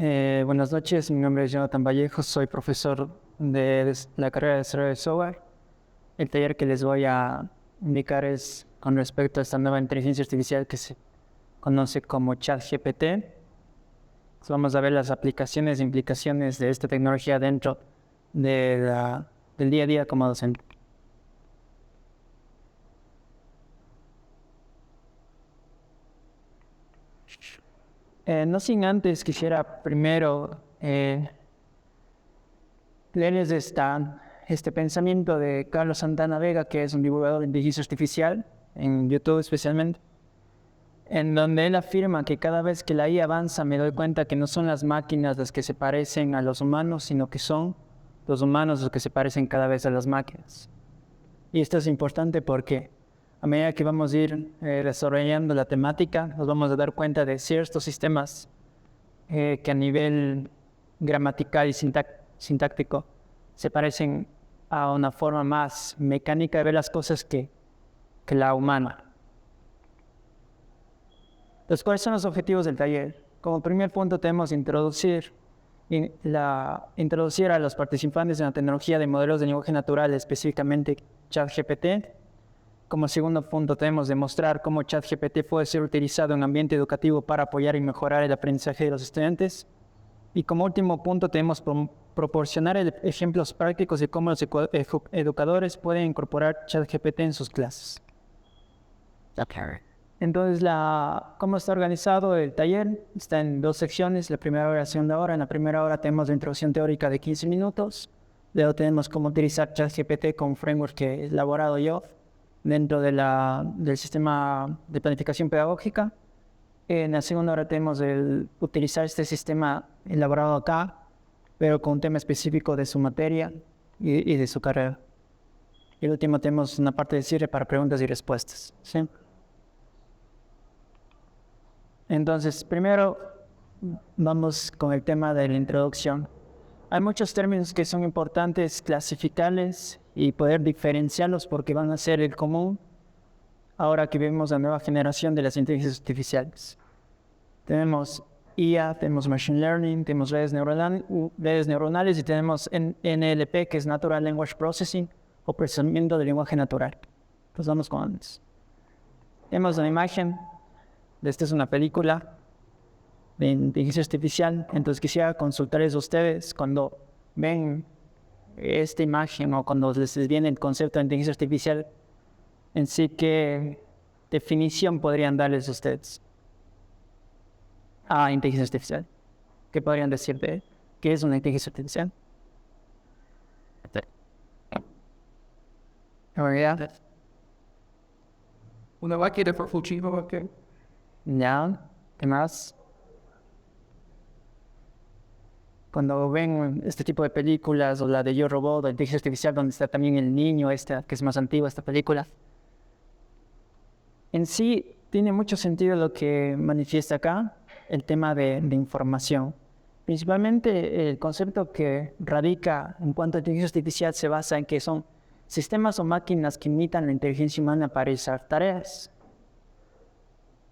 Buenas noches, mi nombre es Jonathan Vallejo, soy profesor de la carrera de desarrollo de software. El taller que les voy a indicar es con respecto a esta nueva inteligencia artificial que se conoce como ChatGPT. Vamos a ver las aplicaciones e implicaciones de esta tecnología dentro del día a día como docente. No sin antes quisiera primero leerles este pensamiento de Carlos Santana Vega, que es un divulgador de inteligencia artificial, en YouTube especialmente, en donde él afirma que cada vez que la IA avanza me doy cuenta que no son las máquinas las que se parecen a los humanos, sino que son los humanos los que se parecen cada vez a las máquinas. Y esto es importante porque a medida que vamos a ir desarrollando la temática, nos vamos a dar cuenta de ciertos sistemas que a nivel gramatical y sintáctico se parecen a una forma más mecánica de ver las cosas que la humana. Entonces, ¿cuáles son los objetivos del taller? Como primer punto tenemos introducir a los participantes en la tecnología de modelos de lenguaje natural, específicamente ChatGPT. Como segundo punto tenemos demostrar cómo ChatGPT puede ser utilizado en ambiente educativo para apoyar y mejorar el aprendizaje de los estudiantes. Y como último punto tenemos proporcionar ejemplos prácticos de cómo los educadores pueden incorporar ChatGPT en sus clases. Entonces, ¿cómo está organizado el taller? Está en dos secciones, la primera hora y la segunda hora. En la primera hora tenemos la introducción teórica de 15 minutos. Luego tenemos cómo utilizar ChatGPT con un framework que he elaborado yo dentro del sistema de planificación pedagógica. En la segunda hora tenemos utilizar este sistema elaborado acá, pero con un tema específico de su materia y de su carrera. Y el último tenemos una parte de cierre para preguntas y respuestas, ¿sí? Entonces, primero vamos con el tema de la introducción. Hay muchos términos que son importantes clasificarles y poder diferenciarlos porque van a ser el común ahora que vemos la nueva generación de las inteligencias artificiales. Tenemos IA, tenemos Machine Learning, tenemos redes neuronales y tenemos NLP, que es Natural Language Processing o procesamiento del lenguaje natural. Pues vamos con antes. Tenemos una imagen. Esta es una película de inteligencia artificial. Entonces quisiera consultarles a ustedes cuando ven esta imagen o cuando les viene el concepto de inteligencia artificial en sí, ¿qué definición podrían darles a ustedes a inteligencia artificial? ¿Qué podrían decir de qué es una inteligencia artificial? Una máquina por funciona, ¿Ya? ¿Qué más? Cuando ven este tipo de películas o la de Yo Robot o inteligencia artificial donde está también el niño, que es más antigua esta película, en sí tiene mucho sentido lo que manifiesta acá, el tema de información. Principalmente el concepto que radica en cuanto a inteligencia artificial se basa en que son sistemas o máquinas que imitan la inteligencia humana para realizar tareas.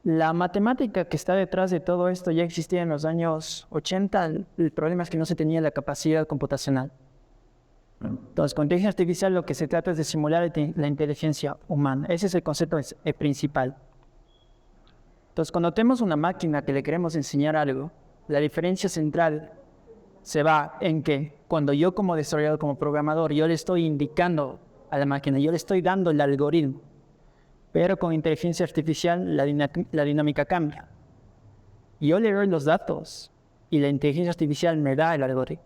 La matemática que está detrás de todo esto ya existía en los años 80, el problema es que no se tenía la capacidad computacional. Entonces, con inteligencia artificial lo que se trata es de simular la inteligencia humana. Ese es el concepto principal. Entonces, cuando tenemos una máquina que le queremos enseñar algo, la diferencia central se va en que cuando yo como desarrollador, como programador, yo le estoy indicando a la máquina, yo le estoy dando el algoritmo. Pero con inteligencia artificial la dinámica cambia. Yo le doy los datos y la inteligencia artificial me da el algoritmo.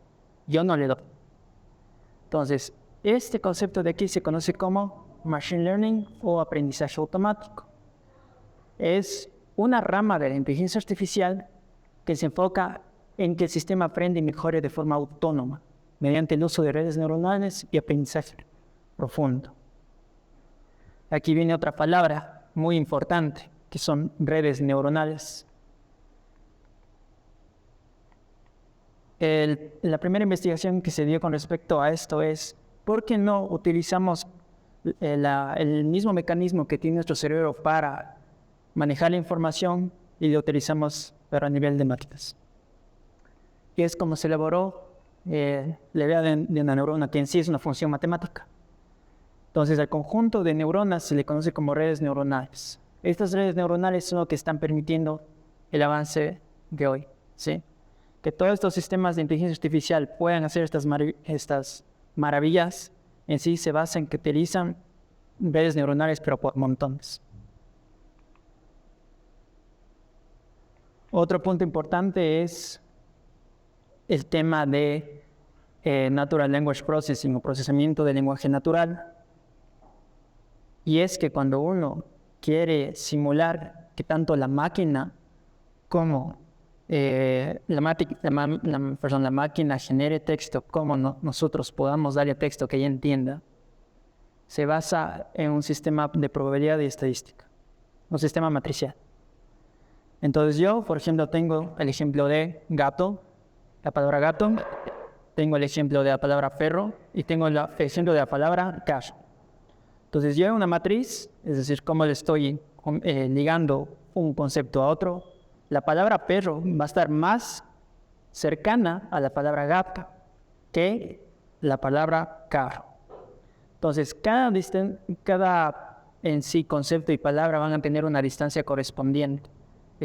Yo no le doy. Entonces, este concepto de aquí se conoce como Machine Learning o aprendizaje automático. Es una rama de la inteligencia artificial que se enfoca en que el sistema aprende y mejore de forma autónoma mediante el uso de redes neuronales y aprendizaje profundo. Aquí viene otra palabra muy importante, que son redes neuronales. La primera investigación que se dio con respecto a esto es, ¿por qué no utilizamos el mismo mecanismo que tiene nuestro cerebro para manejar la información y lo utilizamos pero a nivel de máquinas? y es como se elaboró la idea de una neurona, que en sí es una función matemática. Entonces, al conjunto de neuronas se le conoce como redes neuronales. Estas redes neuronales son lo que están permitiendo el avance de hoy, ¿sí? Que todos estos sistemas de inteligencia artificial puedan hacer estas maravillas, en sí se basa en que utilizan redes neuronales, pero por montones. Otro punto importante es el tema de Natural Language Processing o procesamiento del lenguaje natural. Y es que cuando uno quiere simular que tanto la máquina como la máquina genere texto, como nosotros podamos darle texto que ella entienda, se basa en un sistema de probabilidad y estadística, un sistema matricial. Entonces yo, por ejemplo, tengo el ejemplo de gato, la palabra gato, tengo el ejemplo de la palabra perro y tengo el ejemplo de la palabra carro. Entonces yo en una matriz, es decir, cómo le estoy ligando un concepto a otro, la palabra perro va a estar más cercana a la palabra gato que la palabra carro. Entonces cada en sí concepto y palabra van a tener una distancia correspondiente.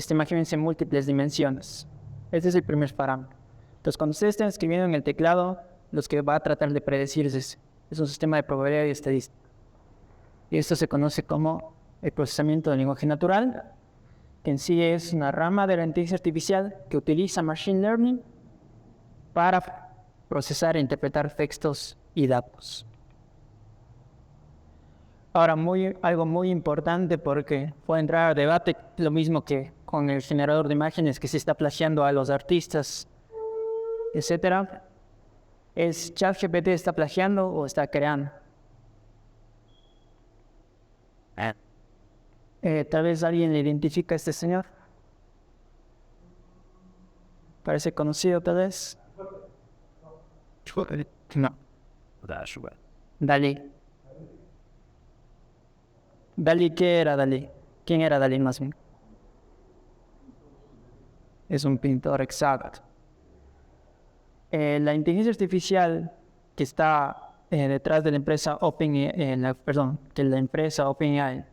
Imagínense en múltiples dimensiones. Este es el primer parámetro. Entonces cuando ustedes estén escribiendo en el teclado, los que va a tratar de predecir es un sistema de probabilidad y estadística. Y esto se conoce como el procesamiento del lenguaje natural, que en sí es una rama de la inteligencia artificial que utiliza Machine Learning para procesar e interpretar textos y datos. Ahora, algo muy importante porque puede entrar a debate, lo mismo que con el generador de imágenes que se está plagiando a los artistas, etc. ¿Es ChatGPT está plagiando o está creando? Tal vez alguien le identifica a este señor. Parece conocido, tal vez. No. Dalí. Dalí, ¿qué era Dalí? ¿Quién era Dalí más bien? Es un pintor, exacto. La inteligencia artificial que está detrás de la empresa que la empresa OpenAI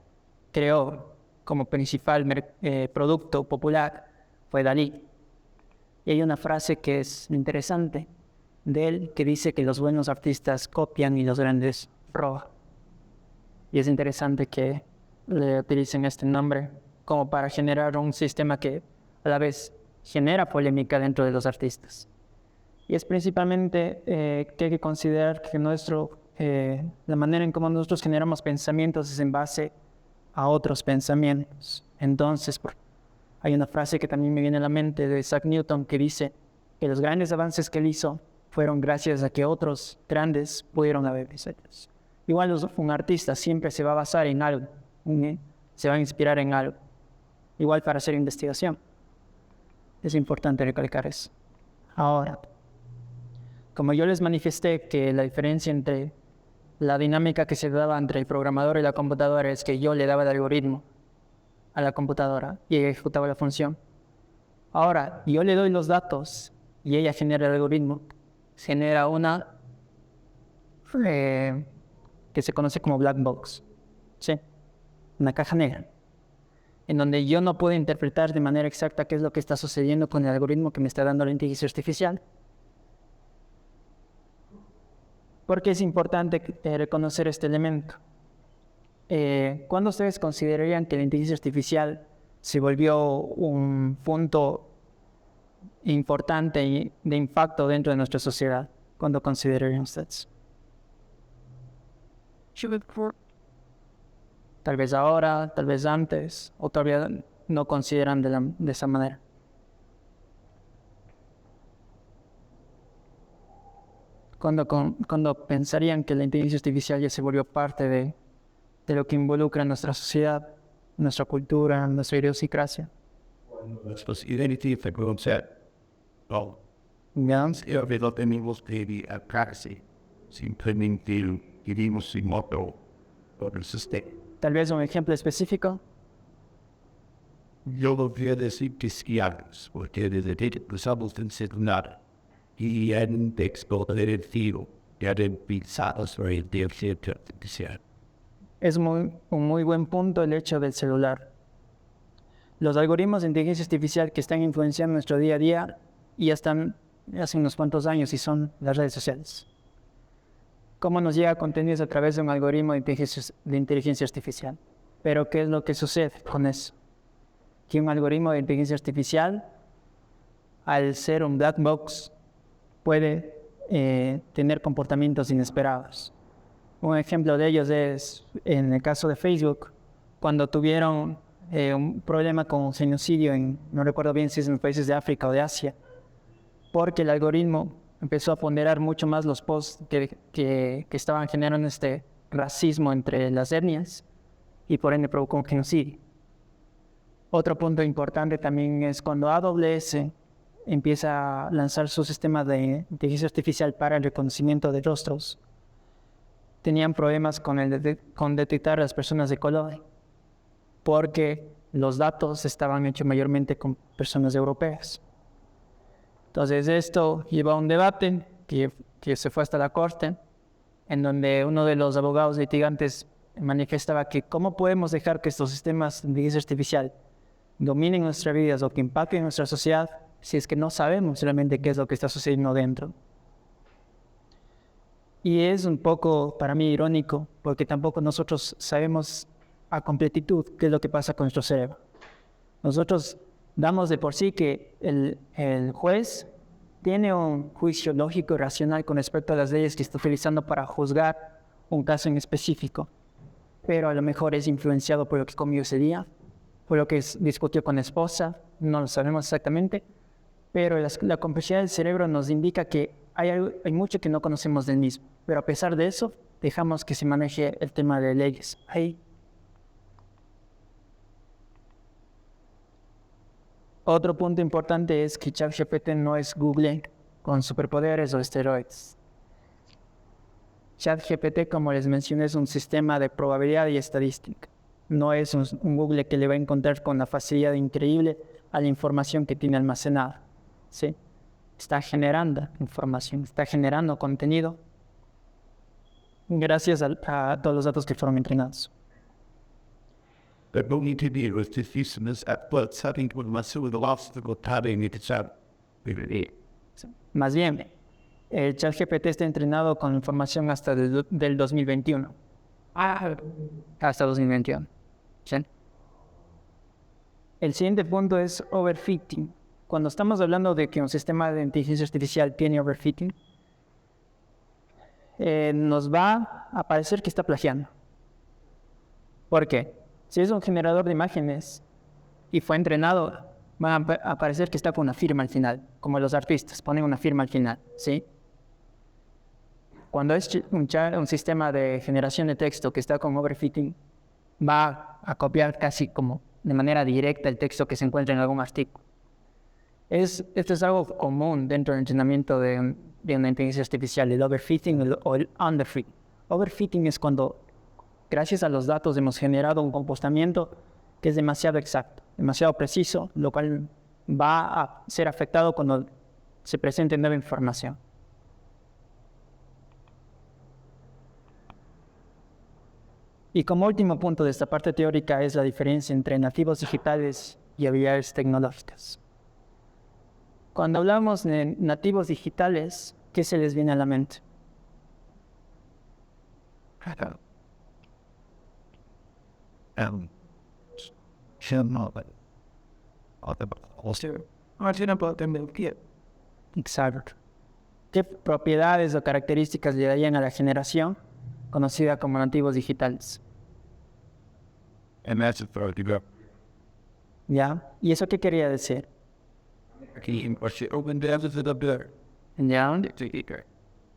creó como principal producto popular fue Dalí. Y hay una frase que es interesante de él que dice que los buenos artistas copian y los grandes roban. Y es interesante que le utilicen este nombre como para generar un sistema que a la vez genera polémica dentro de los artistas. Y es principalmente que hay que considerar que la manera en cómo nosotros generamos pensamientos es en base a otros pensamientos. Entonces, hay una frase que también me viene a la mente de Isaac Newton que dice que los grandes avances que él hizo fueron gracias a que otros grandes pudieron haber hecho. Igual un artista siempre se va a basar en algo, se va a inspirar en algo. Igual para hacer investigación. Es importante recalcar eso. Ahora, como yo les manifesté que la diferencia entre la dinámica que se daba entre el programador y la computadora es que yo le daba el algoritmo a la computadora y ella ejecutaba la función. Ahora, yo le doy los datos y ella genera el algoritmo. Genera una que se conoce como black box. ¿Sí? Una caja negra. En donde yo no puedo interpretar de manera exacta qué es lo que está sucediendo con el algoritmo que me está dando la inteligencia artificial. ¿Por qué es importante reconocer este elemento? ¿Cuándo ustedes considerarían que la inteligencia artificial se volvió un punto importante de impacto dentro de nuestra sociedad? ¿Cuándo considerarían ustedes? Tal vez ahora, tal vez antes, o todavía no consideran de esa manera. Cuando pensarían que la inteligencia artificial ya se volvió parte de lo que involucra nuestra sociedad, nuestra cultura, nuestra idiosincrasia. Tal vez un ejemplo específico. Yo lo voy a decir que sí, porque desde que empezamos a enseñar y en texto del estilo, ya de pisados sobre el inteligencia artificial. Es un muy buen punto el hecho del celular. Los algoritmos de inteligencia artificial que están influenciando nuestro día a día ya están hace unos cuantos años y son las redes sociales. ¿Cómo nos llega contenidos a través de un algoritmo de inteligencia artificial? Pero ¿qué es lo que sucede con eso? Que un algoritmo de inteligencia artificial, al ser un black box, puede tener comportamientos inesperados. Un ejemplo de ellos es, en el caso de Facebook, cuando tuvieron un problema con genocidio no recuerdo bien si es en países de África o de Asia, porque el algoritmo empezó a ponderar mucho más los posts que estaban generando este racismo entre las etnias y por ende provocó un genocidio. Otro punto importante también es cuando AWS empieza a lanzar su sistema de inteligencia artificial para el reconocimiento de rostros. Tenían problemas con detectar a las personas de color, porque los datos estaban hechos mayormente con personas europeas. Entonces esto lleva a un debate que se fue hasta la corte, en donde uno de los abogados litigantes manifestaba que cómo podemos dejar que estos sistemas de inteligencia artificial dominen nuestras vidas o que impacten nuestra sociedad si es que no sabemos realmente qué es lo que está sucediendo dentro. Y es un poco, para mí, irónico, porque tampoco nosotros sabemos a completitud qué es lo que pasa con nuestro cerebro. Nosotros damos de por sí que el juez tiene un juicio lógico y racional con respecto a las leyes que está utilizando para juzgar un caso en específico, pero a lo mejor es influenciado por lo que comió ese día, por lo que discutió con la esposa, no lo sabemos exactamente, pero la complejidad del cerebro nos indica que hay mucho que no conocemos del mismo, pero a pesar de eso, dejamos que se maneje el tema de leyes. Otro punto importante es que ChatGPT no es Google con superpoderes o esteroides. ChatGPT, como les mencioné, es un sistema de probabilidad y estadística. No es un Google que le va a encontrar con la facilidad increíble a la información que tiene almacenada, ¿sí? Está generando información, está generando contenido gracias a todos los datos que fueron entrenados. Pero no entender los sistemas actuales saben que más sobre el obstáculo también necesariamente. Más bien, el ChatGPT está entrenado con información hasta del 2021. Hasta 2021. ¿Sí? El siguiente punto es overfitting. Cuando estamos hablando de que un sistema de inteligencia artificial tiene overfitting, nos va a parecer que está plagiando. ¿Por qué? Si es un generador de imágenes y fue entrenado, va a parecer que está con una firma al final, como los artistas ponen una firma al final, ¿sí? Cuando es un sistema de generación de texto que está con overfitting, va a copiar casi como de manera directa el texto que se encuentra en algún artículo. Esto es algo común dentro del entrenamiento de una inteligencia artificial, el overfitting o el underfitting. Overfitting es cuando, gracias a los datos, hemos generado un comportamiento que es demasiado exacto, demasiado preciso, lo cual va a ser afectado cuando se presente nueva información. Y como último punto de esta parte teórica es la diferencia entre nativos digitales y habilidades tecnológicas. Cuando hablamos de nativos digitales, ¿qué se les viene a la mente? Exacto. ¿Qué propiedades o características le darían a la generación conocida como nativos digitales? ¿Ya? ¿Y eso qué quería decir? ¿Ya?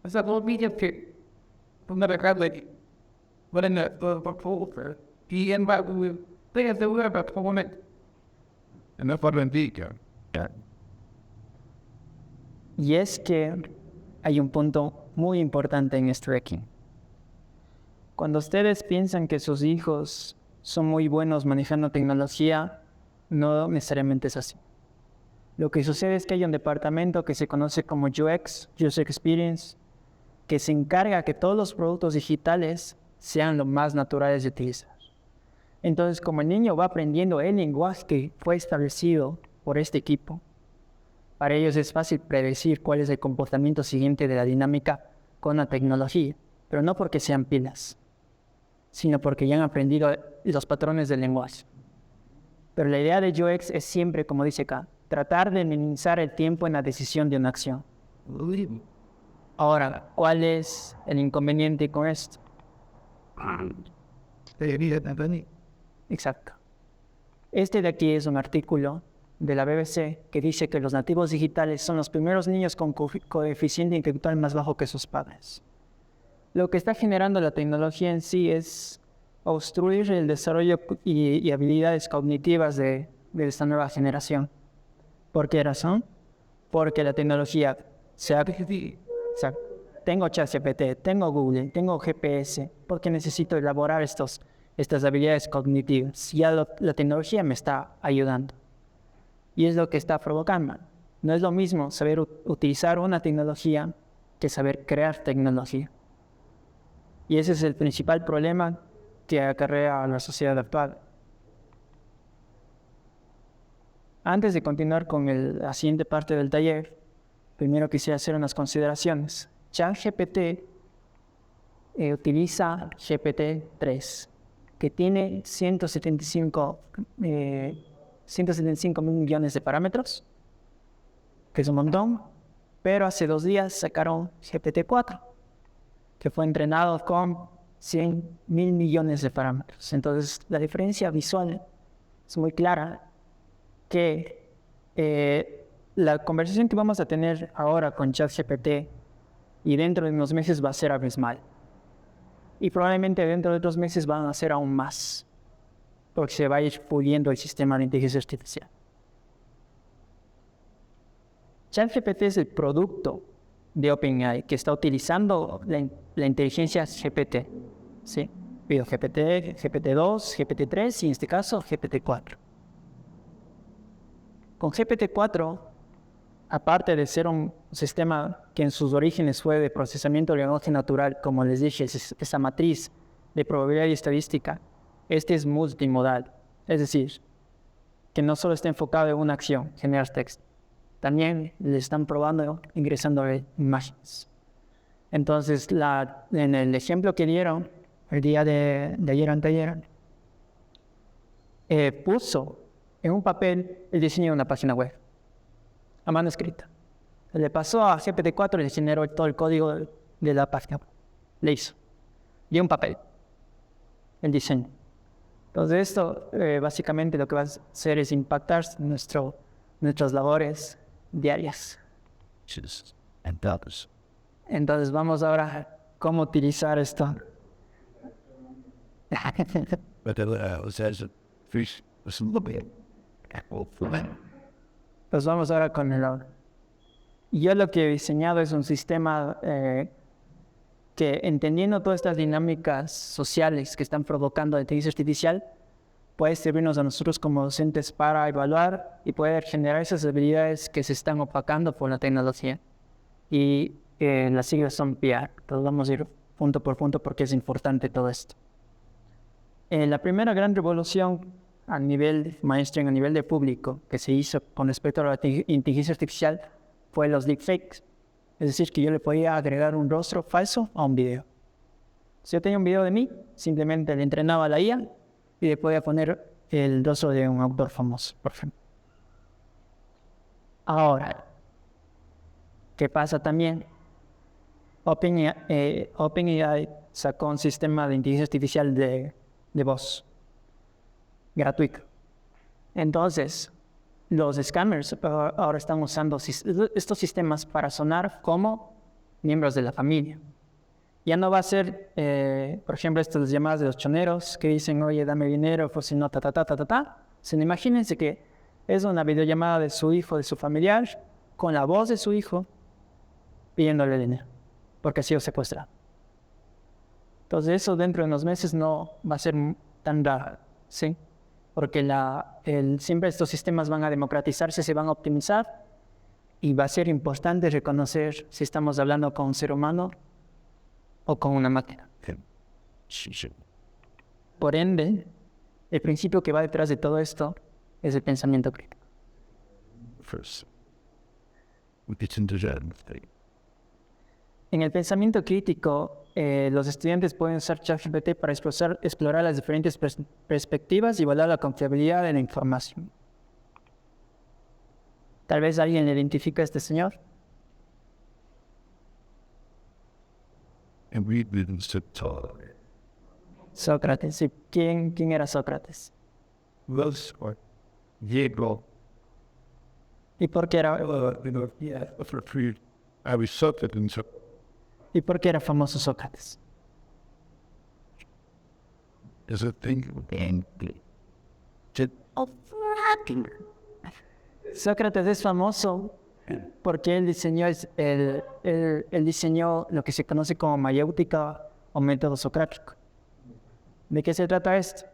Es algo media que una regla bueno y en va de web por momento. En la forma indica. Y es que hay un punto muy importante en este ranking. Cuando ustedes piensan que sus hijos son muy buenos manejando tecnología, no necesariamente es así. Lo que sucede es que hay un departamento que se conoce como UX, User Experience, que se encarga que todos los productos digitales sean lo más naturales de utilizar. Entonces, como el niño va aprendiendo el lenguaje que fue establecido por este equipo, para ellos es fácil predecir cuál es el comportamiento siguiente de la dinámica con la tecnología, pero no porque sean pilas, sino porque ya han aprendido los patrones del lenguaje. Pero la idea de UX es siempre, como dice acá, tratar de minimizar el tiempo en la decisión de una acción. Ahora, ¿cuál es el inconveniente con esto? Exacto. Este de aquí es un artículo de la BBC que dice que los nativos digitales son los primeros niños con coeficiente intelectual más bajo que sus padres. Lo que está generando la tecnología en sí es obstruir el desarrollo y habilidades cognitivas de esta nueva generación. ¿Por qué razón? Porque la tecnología tengo ChatGPT, tengo Google, tengo GPS, porque necesito elaborar estas habilidades cognitivas. Ya la tecnología me está ayudando. Y es lo que está provocando. No es lo mismo saber utilizar una tecnología que saber crear tecnología. Y ese es el principal problema que acarrea a la sociedad actual. Antes de continuar con la siguiente parte del taller, primero quisiera hacer unas consideraciones. ChatGPT utiliza GPT-3, que tiene 175 mil millones de parámetros, que es un montón, pero hace 2 días sacaron GPT-4, que fue entrenado con 100 mil millones de parámetros. Entonces, la diferencia visual es muy clara, que la conversación que vamos a tener ahora con ChatGPT y dentro de unos meses va a ser abismal. Y probablemente dentro de otros meses van a ser aún más, porque se va a ir puliendo el sistema de inteligencia artificial. ChatGPT es el producto de OpenAI que está utilizando la inteligencia GPT, ¿sí? Pido GPT, GPT-2, GPT-3 y en este caso GPT-4. Con GPT-4, aparte de ser un sistema que en sus orígenes fue de procesamiento de lenguaje natural, como les dije, esa matriz de probabilidad y estadística, este es multimodal, es decir, que no solo está enfocado en una acción, generar texto, también le están probando ingresando imágenes. Entonces, en el ejemplo que dieron el día de ayer anteayer, puso en un papel el diseño de una página web, a mano escrita. Le pasó a GPT-4 y le generó todo el código de la página web. Le hizo. Y un papel, el diseño. Entonces esto básicamente lo que va a hacer es impactar nuestras labores diarias. Entonces vamos ahora a cómo utilizar esto. Pues vamos ahora con el ahora. Yo lo que he diseñado es un sistema que, entendiendo todas estas dinámicas sociales que están provocando la inteligencia artificial, puede servirnos a nosotros como docentes para evaluar y poder generar esas habilidades que se están opacando por la tecnología. Y las siglas son PR. Entonces vamos a ir punto por punto porque es importante todo esto. La primera gran revolución a nivel mainstream, a nivel de público, que se hizo con respecto a la inteligencia artificial fue los deepfakes. Es decir, que yo le podía agregar un rostro falso a un video. Si yo tenía un video de mí, simplemente le entrenaba a la IA y le podía poner el rostro de un autor famoso, por ejemplo. Ahora, ¿qué pasa también? OpenAI sacó un sistema de inteligencia artificial de voz gratuito. Entonces, los scammers ahora están usando estos sistemas para sonar como miembros de la familia. Ya no va a ser, por ejemplo, estas llamadas de los choneros que dicen, oye, dame dinero, pues si no, Sino imagínense que es una videollamada de su hijo, de su familiar, con la voz de su hijo, pidiéndole dinero, porque ha sido secuestrado. Entonces eso dentro de unos meses no va a ser tan raro, ¿sí? porque siempre estos sistemas van a democratizarse, se van a optimizar, y va a ser importante reconocer si estamos hablando con un ser humano o con una máquina. Por ende, el principio que va detrás de todo esto es el pensamiento crítico. En el pensamiento crítico, los estudiantes pueden usar ChatGPT para explorar las diferentes perspectivas y evaluar la confiabilidad de la información. Tal vez alguien le identifica a este señor. Sócrates. ¿Y quién era Sócrates? ¿Y por qué era famoso Sócrates? Sócrates es famoso porque él diseñó lo que se conoce como mayéutica o método socrático. ¿De qué se trata esto?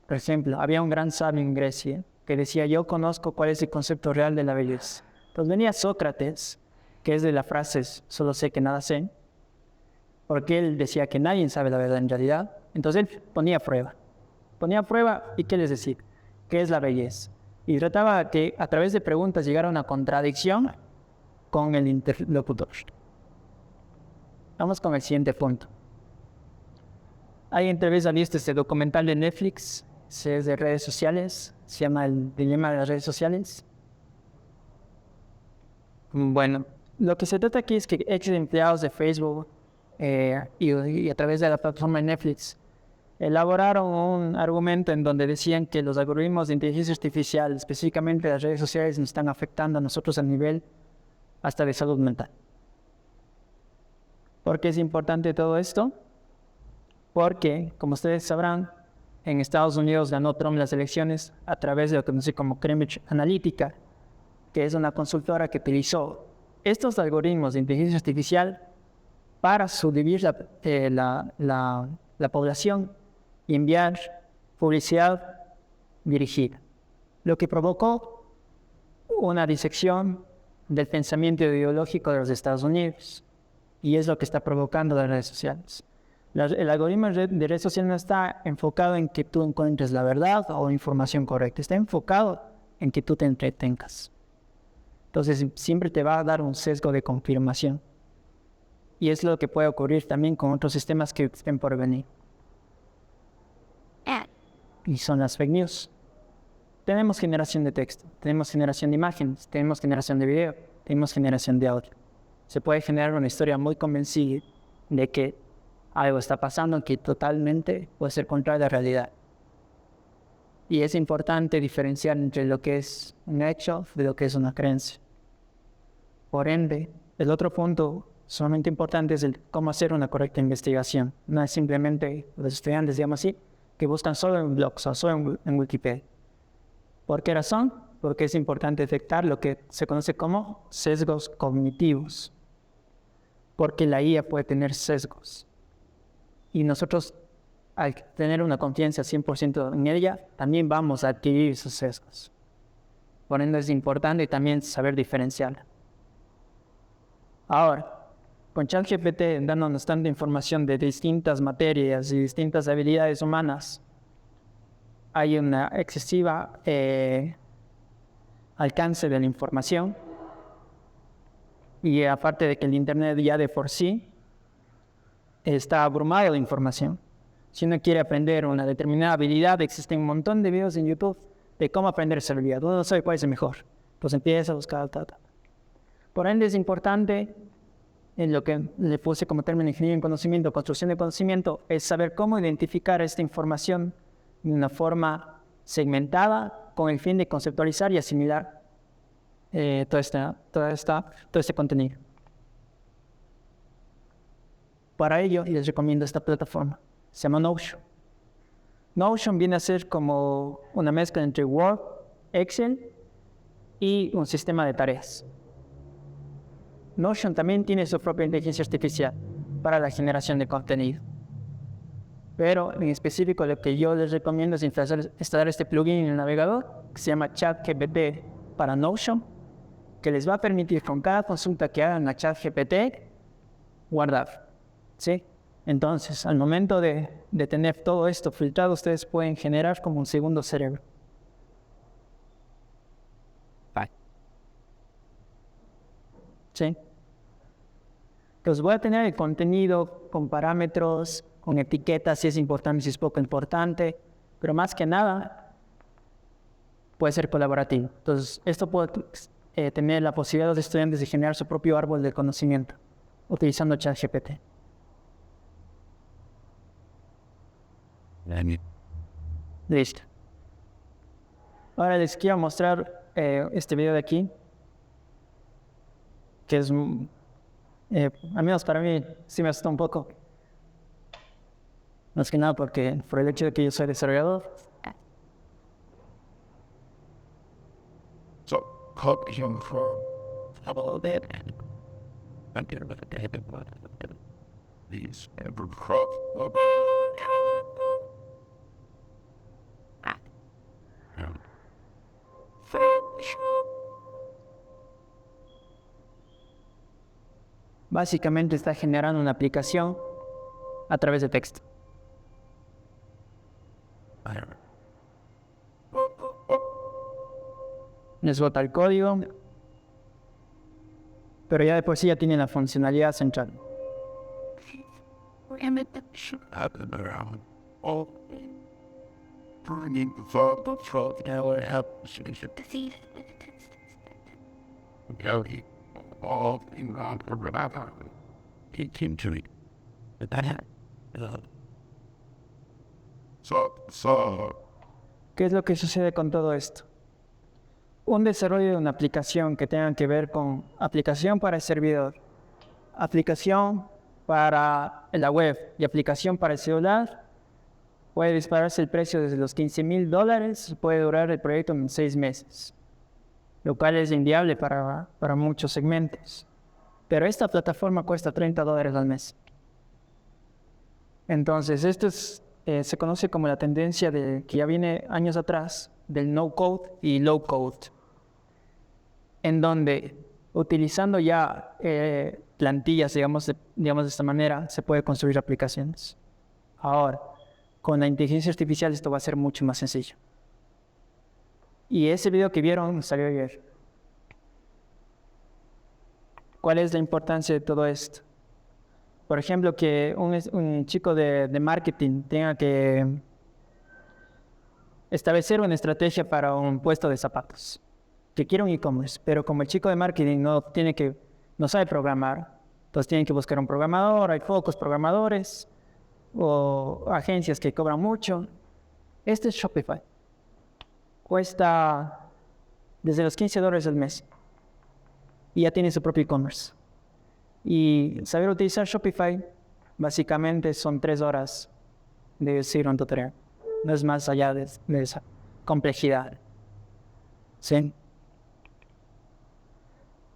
Por ejemplo, había un gran sabio en Grecia que decía: yo conozco cuál es el concepto real de la belleza. Entonces venía Sócrates, que es de la frase solo sé que nada sé, porque él decía que nadie sabe la verdad en realidad. Entonces él ponía prueba y ¿qué les decía? ¿Qué es la belleza? Y trataba que a través de preguntas llegara a una contradicción con el interlocutor. Vamos con el siguiente punto. ¿Alguien tal vez ha visto este documental de Netflix? Es de redes sociales, se llama El dilema de las redes sociales. Bueno, lo que se trata aquí es que ex empleados de Facebook y a través de la plataforma de Netflix elaboraron un argumento en donde decían que los algoritmos de inteligencia artificial, específicamente las redes sociales, nos están afectando a nosotros a nivel hasta de salud mental. ¿Por qué es importante todo esto? Porque, como ustedes sabrán, en Estados Unidos ganó Trump las elecciones a través de lo que se conoce como Cambridge Analytica, que es una consultora que utilizó estos algoritmos de inteligencia artificial para subdividir la población y enviar publicidad dirigida, lo que provocó una disección del pensamiento ideológico de los Estados Unidos, y es lo que está provocando las redes sociales. El algoritmo de redes sociales no está enfocado en que tú encuentres la verdad o información correcta, está enfocado en que tú te entretengas. Entonces siempre te va a dar un sesgo de confirmación. Y es lo que puede ocurrir también con otros sistemas que estén por venir. Y son las fake news. Tenemos generación de texto, tenemos generación de imágenes, tenemos generación de video, tenemos generación de audio. Se puede generar una historia muy convencida de que algo está pasando que totalmente puede ser contrario a la realidad. Y es importante diferenciar entre lo que es un hecho de lo que es una creencia. Por ende, el otro punto sumamente importante es el cómo hacer una correcta investigación. No es simplemente los estudiantes, digamos así, que buscan solo en blogs o solo en Wikipedia. ¿Por qué razón? Porque es importante detectar lo que se conoce como sesgos cognitivos. Porque la IA puede tener sesgos. Y nosotros, al tener una confianza 100% en ella, también vamos a adquirir esos sesgos. Por ende, es importante también saber diferenciarla. Ahora, con ChatGPT dándonos tanta información de distintas materias y distintas habilidades humanas, hay una excesiva alcance de la información. Y aparte de que el Internet ya de por sí está abrumado de información. Si uno quiere aprender una determinada habilidad, existen un montón de videos en YouTube de cómo aprender esa habilidad. Uno no sabe cuál es el mejor. Pues empieza a buscar. Por ende, es importante, en lo que le puse como término ingeniería en conocimiento, construcción de conocimiento, es saber cómo identificar esta información de una forma segmentada con el fin de conceptualizar y asimilar todo este contenido. Para ello, les recomiendo esta plataforma. Se llama Notion. Notion viene a ser como una mezcla entre Word, Excel y un sistema de tareas. Notion también tiene su propia inteligencia artificial para la generación de contenido. Pero en específico lo que yo les recomiendo es instalar este plugin en el navegador que se llama ChatGPT para Notion, que les va a permitir con cada consulta que hagan a ChatGPT guardar, ¿sí? Entonces, al momento de tener todo esto filtrado, ustedes pueden generar como un segundo cerebro. ¿Sí? Entonces voy a tener el contenido con parámetros, con etiquetas, si es importante, si es poco importante, pero más que nada puede ser colaborativo. Entonces, esto puede tener la posibilidad de los estudiantes de generar su propio árbol de conocimiento utilizando ChatGPT. Listo. Ahora les quiero mostrar este video de aquí, que es, al menos para mí, sí me asustó un poco. Más que nada porque por el hecho de que yo soy desarrollador. So, copying from about that. I'm getting about these ever crop. Básicamente está generando una aplicación a través de texto. Les bota el código, pero ya de por sí ya tiene la funcionalidad central. ¿Qué es lo que sucede con todo esto? Un desarrollo de una aplicación que tenga que ver con aplicación para el servidor, aplicación para la web y aplicación para el celular, puede dispararse el precio desde los $15,000, puede durar el proyecto en 6 meses, lo cual es inviable para muchos segmentos. Pero esta plataforma cuesta $30 al mes. Entonces, esto se conoce como la tendencia que ya viene años atrás, del no-code y low-code, en donde utilizando ya plantillas, digamos de esta manera, se puede construir aplicaciones. Ahora, con la inteligencia artificial esto va a ser mucho más sencillo. Y ese video que vieron salió ayer. ¿Cuál es la importancia de todo esto? Por ejemplo, que un chico de marketing tenga que establecer una estrategia para un puesto de zapatos, que quiere un e-commerce, pero como el chico de marketing no sabe programar, entonces tienen que buscar un programador, hay pocos programadores o agencias que cobran mucho. Este es Shopify. Cuesta desde los $15 al mes y ya tiene su propio e-commerce. Y saber utilizar Shopify básicamente son 3 horas de decir un tutorial. No es más allá de esa complejidad. ¿Sí?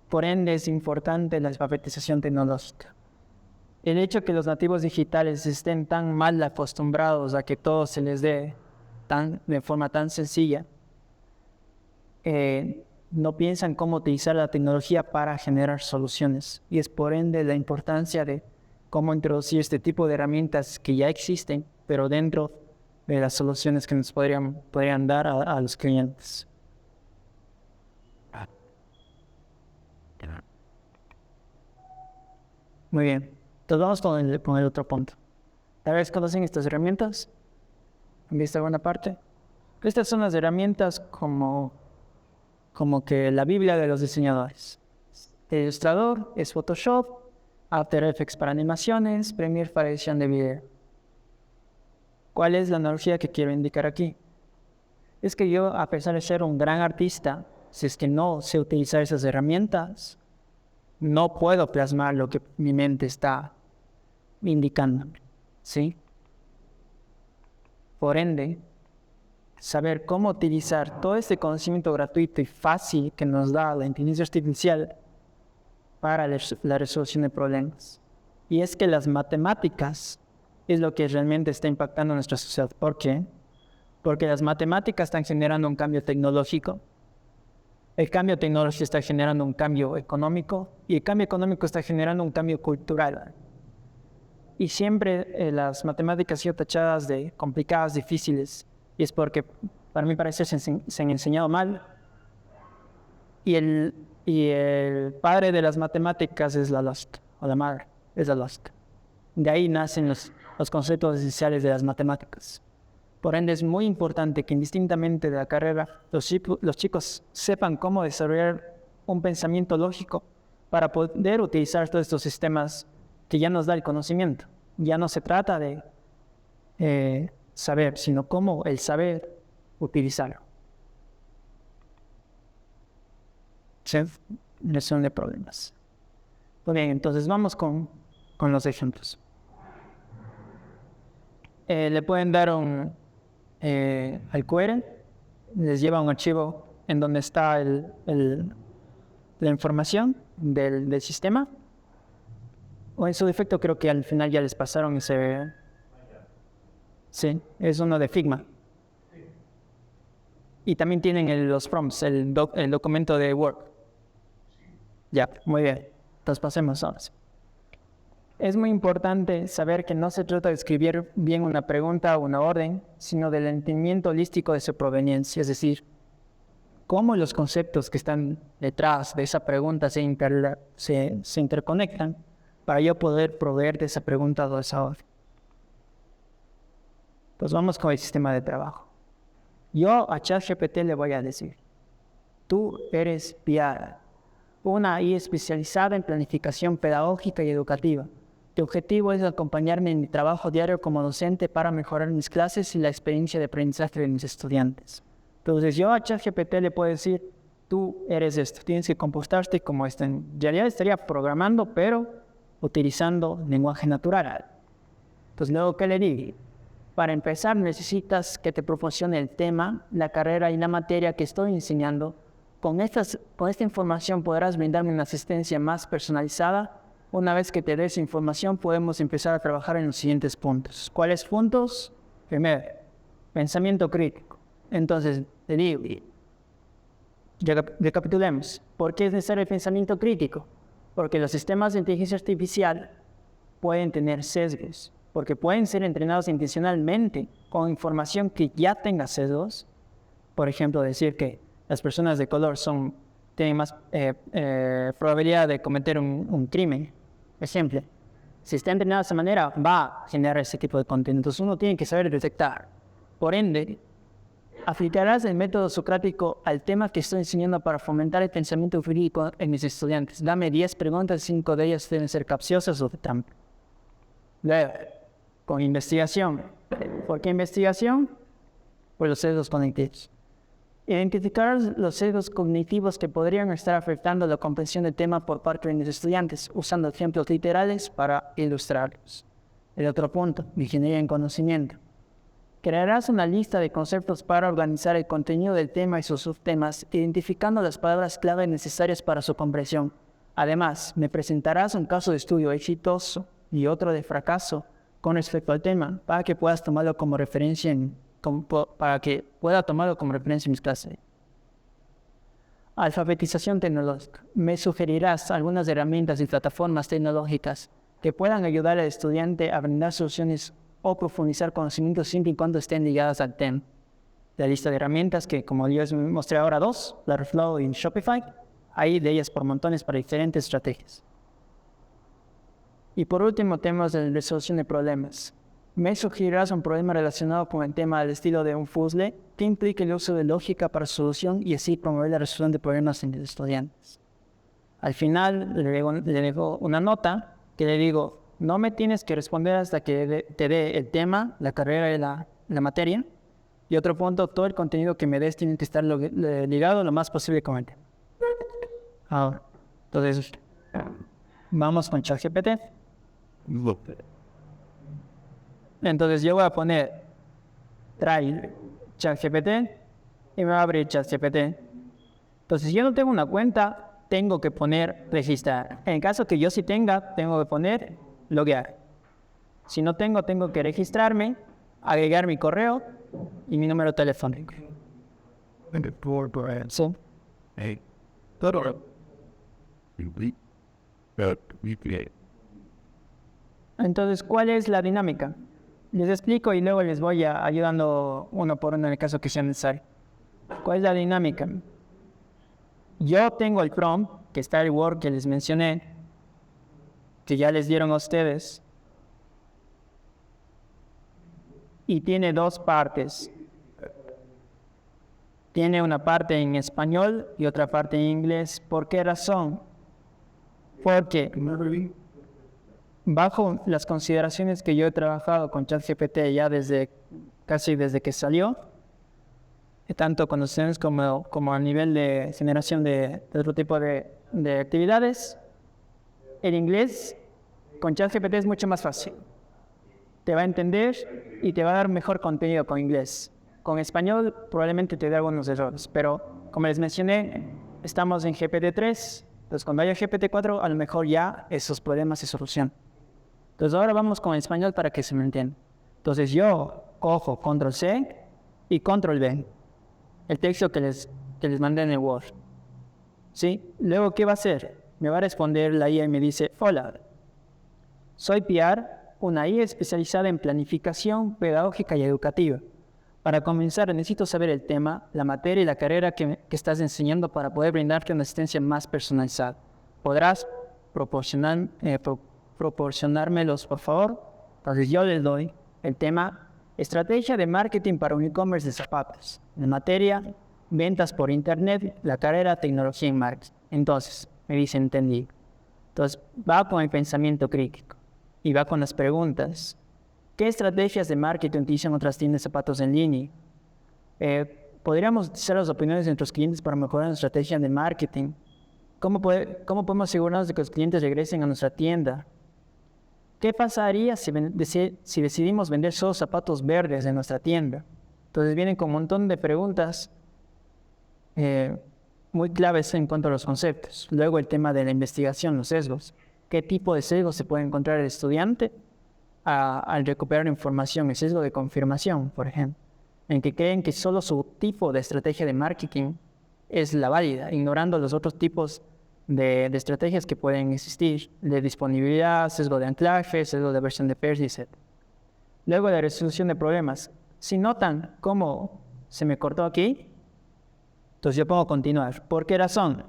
Por ende, es importante la alfabetización tecnológica. El hecho de que los nativos digitales estén tan mal acostumbrados a que todo se les dé de forma tan sencilla, no piensan cómo utilizar la tecnología para generar soluciones. Y es por ende la importancia de cómo introducir este tipo de herramientas que ya existen, pero dentro de las soluciones que nos podrían dar a los clientes. Muy bien. Entonces vamos con el otro punto. Tal vez conocen estas herramientas. ¿Han visto alguna parte? Estas son las herramientas como que la Biblia de los diseñadores. El Illustrator es Photoshop, After Effects para animaciones, Premiere para edición de video. ¿Cuál es la analogía que quiero indicar aquí? Es que yo, a pesar de ser un gran artista, si es que no sé utilizar esas herramientas, no puedo plasmar lo que mi mente está indicando, ¿sí? Por ende, saber cómo utilizar todo este conocimiento gratuito y fácil que nos da la inteligencia artificial para la resolución de problemas. Y es que las matemáticas es lo que realmente está impactando a nuestra sociedad. ¿Por qué? Porque las matemáticas están generando un cambio tecnológico, el cambio tecnológico está generando un cambio económico y el cambio económico está generando un cambio cultural. Y siempre las matemáticas han sido tachadas de complicadas, difíciles, y es porque, para mi parecer, se han enseñado mal. Y el padre de las matemáticas es la lógica, o la madre es la lógica. De ahí nacen los conceptos esenciales de las matemáticas. Por ende, es muy importante que indistintamente de la carrera, los chicos sepan cómo desarrollar un pensamiento lógico para poder utilizar todos estos sistemas que ya nos da el conocimiento. Ya no se trata de saber, sino cómo el saber utilizarlo. Resolución de problemas. Muy bien, entonces vamos con los ejemplos. Le pueden dar al query, les lleva un archivo en donde está la información del sistema, o en su defecto creo que al final ya les pasaron ese. Sí, es uno de Figma. Y también tienen los prompts, el documento de Word. Ya, muy bien. Entonces pasemos ahora. Es muy importante saber que no se trata de escribir bien una pregunta o una orden, sino del entendimiento holístico de su proveniencia, es decir, cómo los conceptos que están detrás de esa pregunta se interconectan para yo poder proveer de esa pregunta o de esa orden. Pues vamos con el sistema de trabajo. Yo a ChatGPT le voy a decir, tú eres PIARA, una IA especializada en planificación pedagógica y educativa. Tu objetivo es acompañarme en mi trabajo diario como docente para mejorar mis clases y la experiencia de aprendizaje de mis estudiantes. Entonces yo a ChatGPT le puedo decir, tú eres esto, tienes que comportarte como esto. En realidad estaría programando, pero utilizando lenguaje natural. Entonces luego, ¿qué le digo? Para empezar, necesitas que te proporcione el tema, la carrera y la materia que estoy enseñando. Con esta información podrás brindarme una asistencia más personalizada. Una vez que te dé esa información, podemos empezar a trabajar en los siguientes puntos. ¿Cuáles puntos? Primero, pensamiento crítico. Entonces, te digo, recapitulemos. ¿Por qué es necesario el pensamiento crítico? Porque los sistemas de inteligencia artificial pueden tener sesgos, porque pueden ser entrenados intencionalmente con información que ya tenga sesgos. Por ejemplo, decir que las personas de color tienen más probabilidad de cometer un crimen. Ejemplo, si está entrenado de esa manera, va a generar ese tipo de contenido. Entonces uno tiene que saber detectar. Por ende, aplicarás el método socrático al tema que estoy enseñando para fomentar el pensamiento crítico en mis estudiantes. Dame 10 preguntas, 5 de ellas deben ser capciosas o de trampa. Luego, con investigación. ¿Por qué investigación? Por los sesgos cognitivos. Identificar los sesgos cognitivos que podrían estar afectando la comprensión del tema por parte de mis estudiantes, usando ejemplos literales para ilustrarlos. El otro punto, ingeniería en conocimiento. Crearás una lista de conceptos para organizar el contenido del tema y sus subtemas, identificando las palabras clave necesarias para su comprensión. Además, me presentarás un caso de estudio exitoso y otro de fracaso con respecto al tema, para que puedas tomarlo como referencia en mis clases. Alfabetización tecnológica. Me sugerirás algunas herramientas y plataformas tecnológicas que puedan ayudar al estudiante a brindar soluciones o profundizar conocimientos siempre y cuando estén ligadas al tema. La lista de herramientas que, como yo les mostré ahora 2, la Reflow y Shopify, hay de ellas por montones para diferentes estrategias. Y por último, temas de resolución de problemas. Me sugerirás un problema relacionado con el tema del estilo de un puzzle que implique el uso de lógica para su solución y así promover la resolución de problemas en los estudiantes. Al final le dejo una nota que le digo, no me tienes que responder hasta que te dé el tema, la carrera y la materia. Y otro punto, todo el contenido que me des tiene que estar ligado lo más posible con el tema. Ahora, entonces, vamos con ChatGPT. Entonces yo voy a poner try ChatGPT y me va a abrir ChatGPT. Entonces si yo no tengo una cuenta, tengo que poner registrar. En caso que yo sí tenga, tengo que poner loguear. Si no tengo, tengo que registrarme, agregar mi correo y mi número telefónico. Sí. Hey, todo. Entonces, ¿cuál es la dinámica? Les explico y luego les voy ayudando uno por uno en el caso que sea necesario. ¿Cuál es la dinámica? Yo tengo el prompt, que está el Word que les mencioné, que ya les dieron a ustedes, y tiene dos partes. Tiene una parte en español y otra parte en inglés. ¿Por qué razón? Porque bajo las consideraciones que yo he trabajado con ChatGPT ya casi desde que salió, tanto con ustedes como a nivel de generación de otro tipo de actividades, el inglés con ChatGPT es mucho más fácil. Te va a entender y te va a dar mejor contenido con inglés. Con español probablemente te dé algunos errores, pero como les mencioné, estamos en GPT-3, entonces cuando haya GPT-4 a lo mejor ya esos problemas se solucionan. Entonces ahora vamos con el español para que se me entienda. Entonces yo cojo Control-C y Control-V, el texto que les mandé en el Word. ¿Sí? Luego, ¿qué va a hacer? Me va a responder la IA y me dice, hola, soy PR, una IA especializada en planificación pedagógica y educativa. Para comenzar, necesito saber el tema, la materia y la carrera que estás enseñando para poder brindarte una asistencia más personalizada. ¿Podrás proporcionármelos, por favor? Entonces yo les doy el tema, estrategia de marketing para un e-commerce de zapatos. La materia, ventas por internet, la carrera, tecnología y marketing. Entonces, me dice, entendí. Entonces, va con el pensamiento crítico y va con las preguntas. ¿Qué estrategias de marketing utilizan otras tiendas de zapatos en línea? ¿Podríamos utilizar las opiniones de nuestros clientes para mejorar nuestra estrategia de marketing? ¿Cómo podemos asegurarnos de que los clientes regresen a nuestra tienda? ¿Qué pasaría si decidimos vender solo zapatos verdes en nuestra tienda? Entonces vienen con un montón de preguntas muy claves en cuanto a los conceptos. Luego el tema de la investigación, los sesgos. ¿Qué tipo de sesgos se puede encontrar el estudiante al recuperar información? El sesgo de confirmación, por ejemplo, en que creen que solo su tipo de estrategia de marketing es la válida, ignorando los otros tipos de estrategias que pueden existir, de disponibilidad, sesgo de anclaje, sesgo de versión de Pearson, etc. Luego la resolución de problemas. Si notan cómo se me cortó aquí, entonces yo pongo continuar. ¿Por qué razón?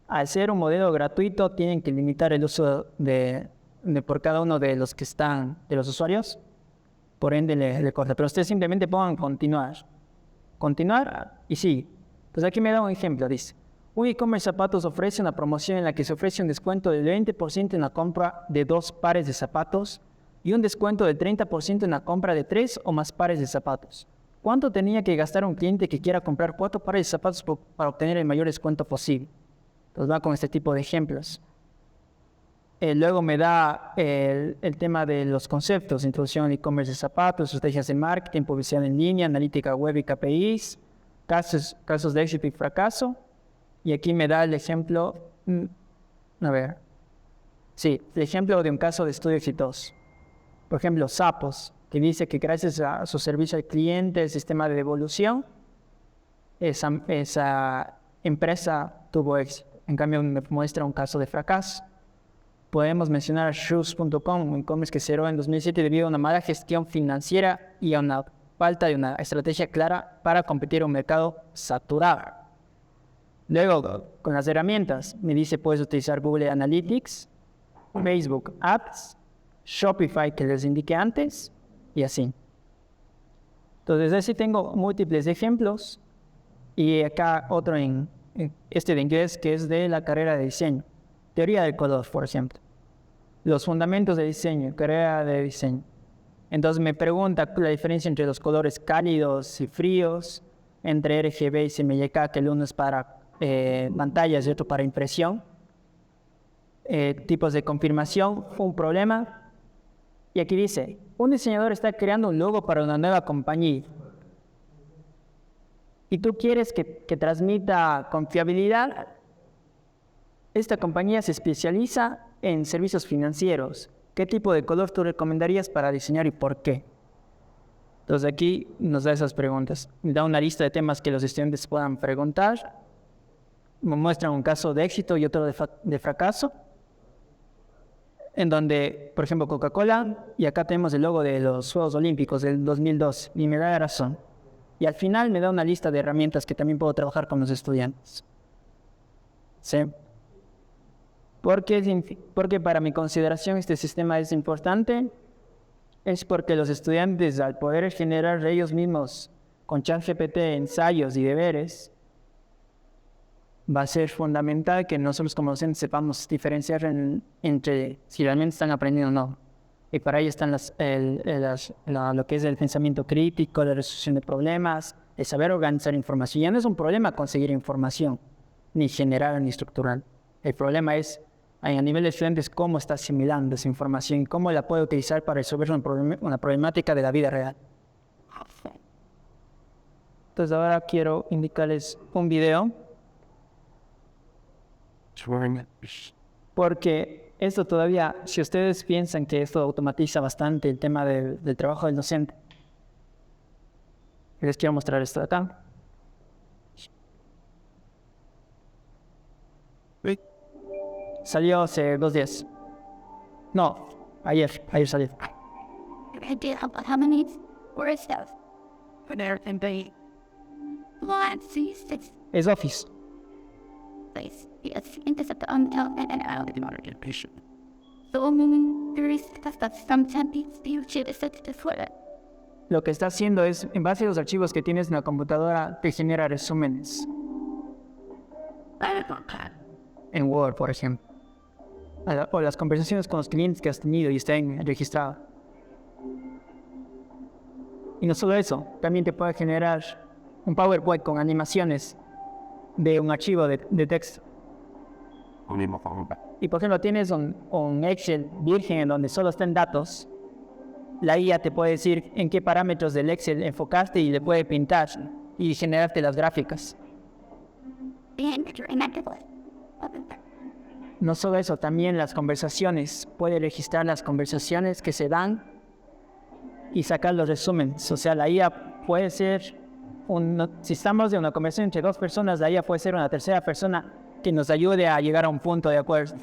Al ser un modelo gratuito, tienen que limitar el uso por cada uno de los que están, de los usuarios. Por ende le corta. Pero ustedes simplemente pongan continuar. Continuar y sí. Entonces aquí me da un ejemplo, dice. Un e-commerce zapatos ofrece una promoción en la que se ofrece un descuento del 20% en la compra de 2 pares de zapatos y un descuento del 30% en la compra de 3 o más pares de zapatos. ¿Cuánto tenía que gastar un cliente que quiera comprar 4 pares de zapatos para obtener el mayor descuento posible? Entonces va con este tipo de ejemplos. Luego me da el tema de los conceptos, introducción al e-commerce de zapatos, estrategias de marketing, publicidad en línea, analítica web y KPIs, casos de éxito y fracaso. Y aquí me da el ejemplo, el ejemplo de un caso de estudio exitoso. Por ejemplo, Zappos, que dice que gracias a su servicio al cliente, el sistema de devolución, esa empresa tuvo éxito. En cambio, me muestra un caso de fracaso. Podemos mencionar a Shoes.com, un e-commerce que cerró en 2007 debido a una mala gestión financiera y a una falta de una estrategia clara para competir en un mercado saturado. Luego, con las herramientas, me dice puedes utilizar Google Analytics, Facebook Ads, Shopify que les indiqué antes y así. Entonces, así tengo múltiples ejemplos y acá otro este de inglés que es de la carrera de diseño. Teoría del color, por ejemplo. Los fundamentos de diseño, carrera de diseño. Entonces me pregunta la diferencia entre los colores cálidos y fríos, entre RGB y CMYK, que el uno es para pantallas y otro para impresión. Tipos de confirmación, un problema. Y aquí dice, un diseñador está creando un logo para una nueva compañía. Y tú quieres que transmita confiabilidad. Esta compañía se especializa en servicios financieros. ¿qué tipo de color tú recomendarías para diseñar y por qué? Entonces aquí nos da esas preguntas. Da una lista de temas que los estudiantes puedan preguntar. Me muestran un caso de éxito y otro de fracaso. En donde, por ejemplo, Coca-Cola, y acá tenemos el logo de los Juegos Olímpicos del 2002, y me da la razón. Y al final me da una lista de herramientas que también puedo trabajar con los estudiantes. ¿Sí? Porque para mi consideración este sistema es importante, es porque los estudiantes, al poder generar ellos mismos con ChatGPT ensayos y deberes, va a ser fundamental que nosotros como docentes sepamos diferenciar entre si realmente están aprendiendo o no. Y para ello están lo que es el pensamiento crítico, la resolución de problemas, el saber organizar información. Ya no es un problema conseguir información, ni generar ni estructural. El problema es, a nivel de estudiantes, cómo está asimilando esa información y cómo la puede utilizar para resolver una problemática de la vida real. Entonces ahora quiero indicarles un video, porque esto todavía, si ustedes piensan que esto automatiza bastante el tema del trabajo del docente, les quiero mostrar esto de acá. Salió hace 2 días. No, ayer salió. How many words have there and be one six Es Office. place? Yes, intercept on and out in order to get patient. So there is some templates you should set this for it. Lo que está haciendo es, en base a los archivos que tienes en la computadora, te genera resúmenes. En Word, por ejemplo. O las conversaciones con los clientes que has tenido y estén registradas. Y no solo eso, también te puede generar un PowerPoint con animaciones de un archivo de texto. Y por ejemplo, tienes un Excel virgen en donde solo están datos. La IA te puede decir en qué parámetros del Excel enfocaste y le puede pintar y generarte las gráficas. No solo eso, también las conversaciones. Puede registrar las conversaciones que se dan y sacar los resúmenes. O sea, la IA puede ser, si estamos en una conversación entre 2 personas, la IA puede ser una tercera persona que nos ayude a llegar a un punto de acuerdo.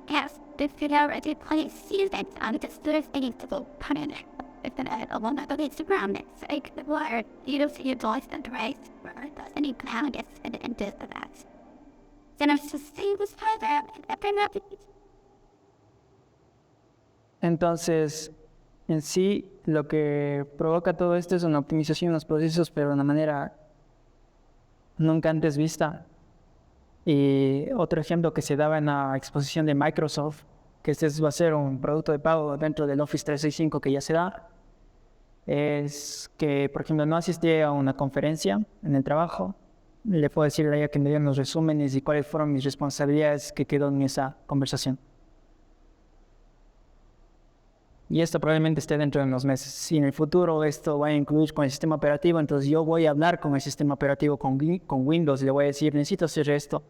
Yes, this could already place season on this Thursday to go put in it. If an ad alone of Instagram it's like the wire, you don't see it lies and race, where it doesn't even count it and this and that. Then I'm just saying was further and every nothing. Entonces, en sí, lo que provoca todo esto es una optimización de los procesos, pero de una manera nunca antes vista. Y otro ejemplo que se daba en la exposición de Microsoft, que este va a ser un producto de pago dentro del Office 365 que ya se da, es que, por ejemplo, no asistí a una conferencia en el trabajo, le puedo decir a ella que me dieron los resúmenes y cuáles fueron mis responsabilidades que quedó en esa conversación. Y esto probablemente esté dentro de unos meses. Si en el futuro esto va a incluir con el sistema operativo, entonces yo voy a hablar con el sistema operativo con Windows y le voy a decir, necesito hacer esto.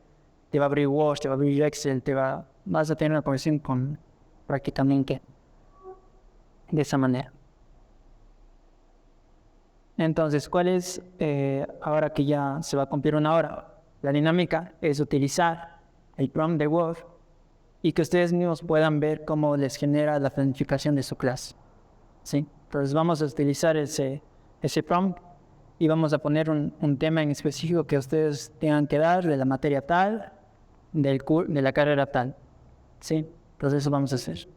Te va a abrir Word, te va a abrir Excel, vas a tener una conversación con prácticamente de esa manera. Entonces, ¿cuál es, ahora que ya se va a cumplir 1 hora? La dinámica es utilizar el prompt de Word y que ustedes mismos puedan ver cómo les genera la planificación de su clase. ¿Sí? Entonces vamos a utilizar ese prompt y vamos a poner un tema en específico que ustedes tengan que dar de la materia tal, de la carrera tal. ¿Sí? Entonces eso vamos a hacer.